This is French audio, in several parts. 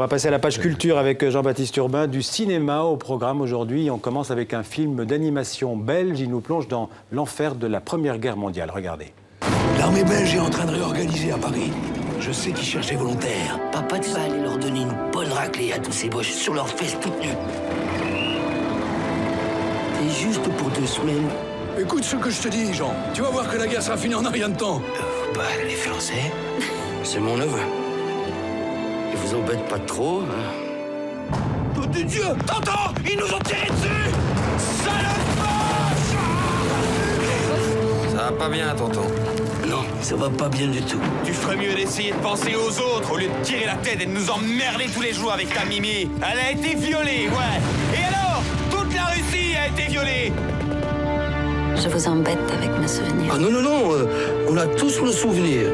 va passer à la page culture avec Jean-Baptiste Urbain. Du cinéma au programme aujourd'hui. On commence avec un film d'animation belge. Il nous plonge dans l'enfer de la Première Guerre mondiale. Regardez. L'armée belge est en train de réorganiser à Paris. Je sais qu'ils cherchent des volontaires. Papa, tu vas aller leur donner une bonne raclée à tous ces boches sur leurs fesses toutes nues. C'est juste pour 2 semaines. Écoute ce que je te dis, Jean. Tu vas voir que la guerre sera finie en un rien de temps. Les Français, c'est mon neveu. Ils vous embêtent pas trop, hein? Nom de Dieu! T'entends? Ils nous ont tiré dessus! Ça va pas bien, tonton. Non, ça va pas bien du tout. Tu ferais mieux d'essayer de penser aux autres au lieu de tirer la tête et de nous emmerder tous les jours avec ta Mimi. Elle a été violée, ouais. Et alors? Toute la Russie a été violée. Je vous embête avec mes souvenirs. Ah non, non, non, on a tous le souvenir.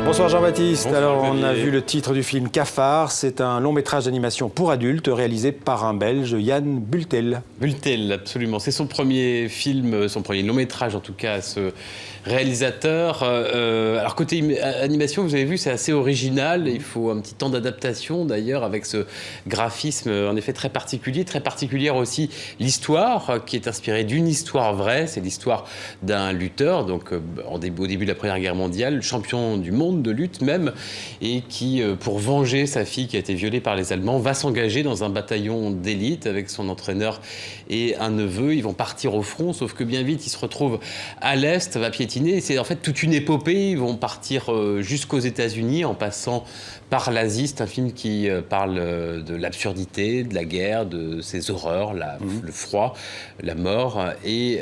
Bonsoir Jean-Baptiste. Bonsoir, Alors on a Xavier. vu le titre du film Cafard. C'est un long métrage d'animation pour adultes réalisé par un Belge, Yann Bultel. Bultel, absolument. C'est son premier film, son premier long métrage en tout cas, ce réalisateur. Alors côté animation, vous avez vu, c'est assez original. Il faut un petit temps d'adaptation d'ailleurs avec ce graphisme en effet très particulier. Très particulière aussi l'histoire qui est inspirée d'une histoire vraie. C'est l'histoire d'un lutteur, donc au début de la Première Guerre mondiale, champion du monde de lutte même, et qui, pour venger sa fille qui a été violée par les Allemands, va s'engager dans un bataillon d'élite avec son entraîneur et un neveu. Ils vont partir au front, sauf que bien vite, ils se retrouvent à l'Est, va piétiner. C'est en fait toute une épopée. Ils vont partir jusqu'aux États-Unis en passant par l'Asie. C'est un film qui parle de l'absurdité, de la guerre, de ses horreurs, le froid, la mort. Et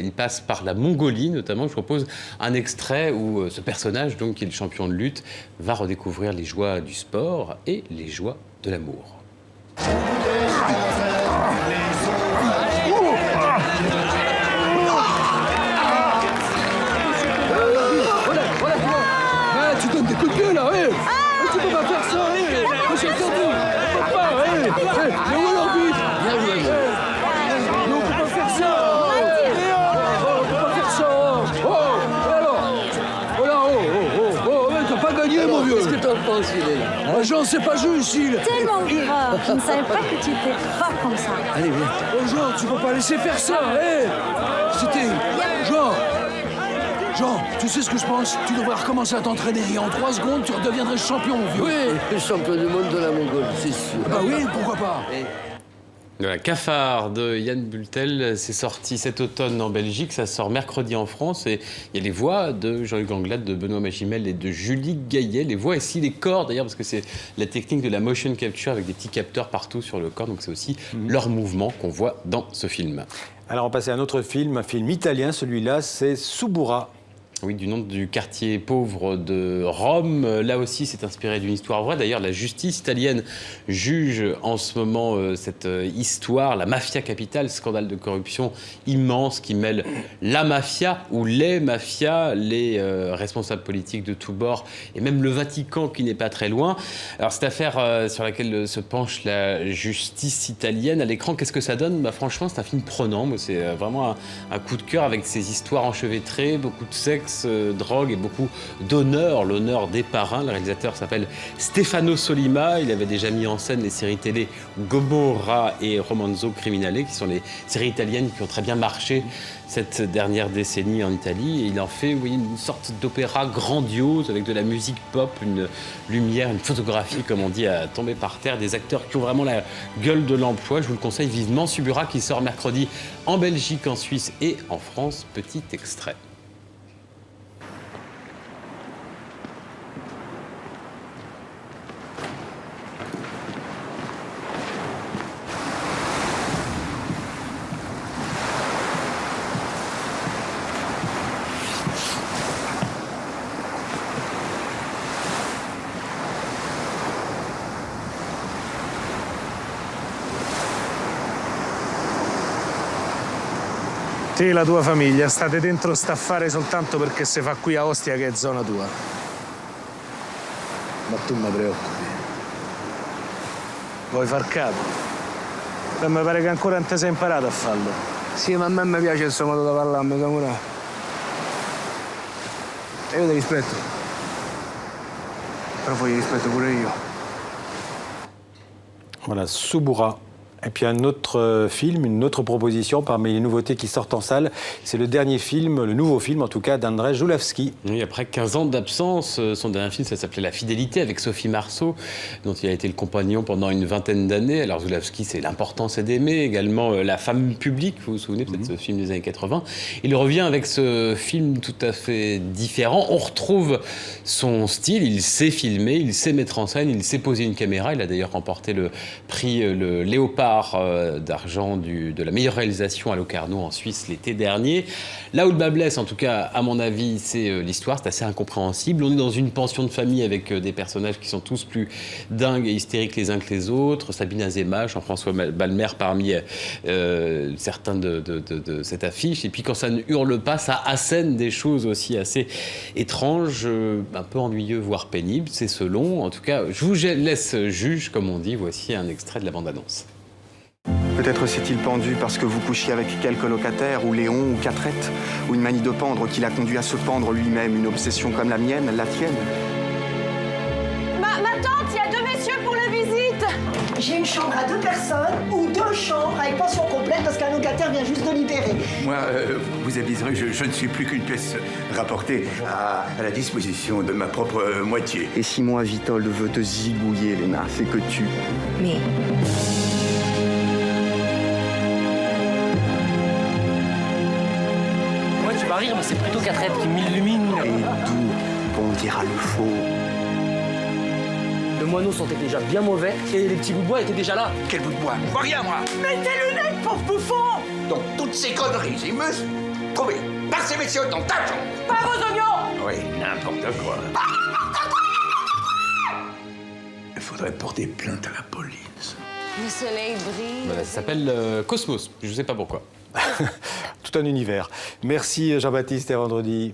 il passe par la Mongolie, notamment. Je propose un extrait où ce personnage, donc, qui est le champion de lutte, va redécouvrir les joies du sport et les joies de l'amour. Tu donnes des coups de pied, là, ouais! Tu peux pas faire ça, ouais! J'ai entendu! On peut pas, ouais! Mais où est l'arbitre? Mais on peut pas faire ça! On peut pas faire ça! Oh! Et alors? Oh là, ouais, t'as pas gagné, mon vieux! Qu'est-ce que t'en penses, il est là? Jean, c'est pas juste, il... Tellement grave. Je ne savais pas que tu étais fort comme ça. Allez, viens. Oh, Jean, tu peux pas laisser faire ça, hé! C'était... Jean, tu sais ce que je pense? Tu devrais recommencer à t'entraîner et en 3 secondes, tu redeviendrais champion, mon vieux. Oui, le champion du monde de la Mongolie, c'est sûr. Bah oui, pourquoi pas? Voilà, Cafard de Yann Bultel, c'est sorti cet automne en Belgique, ça sort mercredi en France et il y a les voix de Jean-Luc Anglade, de Benoît Magimel et de Julie Gaillet, les voix ici, les corps d'ailleurs, parce que c'est la technique de la motion capture avec des petits capteurs partout sur le corps, donc c'est aussi leur mouvement qu'on voit dans ce film. Alors on passe à un autre film, un film italien. Celui-là, c'est Suburra. Oui, du nom du quartier pauvre de Rome. Là aussi, c'est inspiré d'une histoire vraie. D'ailleurs, la justice italienne juge en ce moment cette histoire, la mafia capitale, scandale de corruption immense qui mêle la mafia ou les mafias, les responsables politiques de tous bords et même le Vatican qui n'est pas très loin. Alors, cette affaire sur laquelle se penche la justice italienne à l'écran, qu'est-ce que ça donne? Franchement, c'est un film prenant. Moi, c'est vraiment un coup de cœur avec ces histoires enchevêtrées, beaucoup de sexe, drogue et beaucoup d'honneur, l'honneur des parrains. Le réalisateur s'appelle Stefano Sollima. Il avait déjà mis en scène les séries télé Gomorra et Romanzo Criminale, qui sont les séries italiennes qui ont très bien marché cette dernière décennie en Italie. Et il en fait une sorte d'opéra grandiose avec de la musique pop, une lumière, une photographie, comme on dit, à tomber par terre, des acteurs qui ont vraiment la gueule de l'emploi. Je vous le conseille vivement. Suburra qui sort mercredi en Belgique, en Suisse et en France. Petit extrait. Te e la tua famiglia state dentro sta affare soltanto perché si fa qui a Ostia che è zona tua. Ma tu mi preoccupi. Vuoi far capo? E mi pare che ancora non ti sei imparato a farlo. Sì, ma a me mi piace il suo modo di parlare, Samura. E io ti rispetto. Però poi rispetto pure io. Voilà, Suburra. Et puis un autre film, une autre proposition parmi les nouveautés qui sortent en salle, c'est le dernier film, le nouveau film en tout cas, d'Andrzej Żuławski. Oui, après 15 ans d'absence, son dernier film, ça s'appelait La Fidélité avec Sophie Marceau, dont il a été le compagnon pendant une vingtaine d'années. Alors Żuławski, c'est L'importance est d'aimer, également La femme publique, vous vous souvenez peut-être de ce film des années 80. Il revient avec ce film tout à fait différent. On retrouve son style, il sait filmer, il sait mettre en scène, il sait poser une caméra. Il a d'ailleurs remporté le prix, le Léopard d'argent de la meilleure réalisation à Locarno en Suisse l'été dernier. Là où le bas blesse, en tout cas à mon avis, c'est l'histoire, c'est assez incompréhensible. On est dans une pension de famille avec des personnages qui sont tous plus dingues et hystériques les uns que les autres. Sabine Azéma, Jean-François Balmer parmi certains de cette affiche. Et puis quand ça ne hurle pas, ça assène des choses aussi assez étranges, un peu ennuyeux, voire pénibles. C'est selon. En tout cas, je vous laisse juge, comme on dit. Voici un extrait de la bande-annonce. Peut-être s'est-il pendu parce que vous couchiez avec quelques locataires, ou Léon, ou Catrette, ou une manie de pendre qui l'a conduit à se pendre lui-même, une obsession comme la mienne, la tienne. Ma tante, il y a 2 messieurs pour la visite. J'ai une chambre à 2 personnes ou 2 chambres avec pension complète parce qu'un locataire vient juste de libérer. Moi, vous aviserez, je ne suis plus qu'une pièce rapportée à la disposition de ma propre moitié. Et si moi, Vitold, veut te zigouiller, Léna, c'est que tu... Mais... Ouais, tu vas rire, mais c'est plutôt Catrette qui m'illumine. Et d'où bondira le faux? Le moineau sentait déjà bien mauvais et les petits bouts de bois étaient déjà là. Quel bout de bois? Je vois rien, moi. Mais tes lunettes, pauvre bouffon! Donc, toutes ces conneries, il me sont trouvées par ces messieurs dans ta chambre. Pas vos oignons! Oui, n'importe quoi. Il faudrait porter plainte à la police. Le soleil brille. Voilà, ça s'appelle Cosmos. Je ne sais pas pourquoi. Tout un univers. Merci Jean-Baptiste et à vendredi.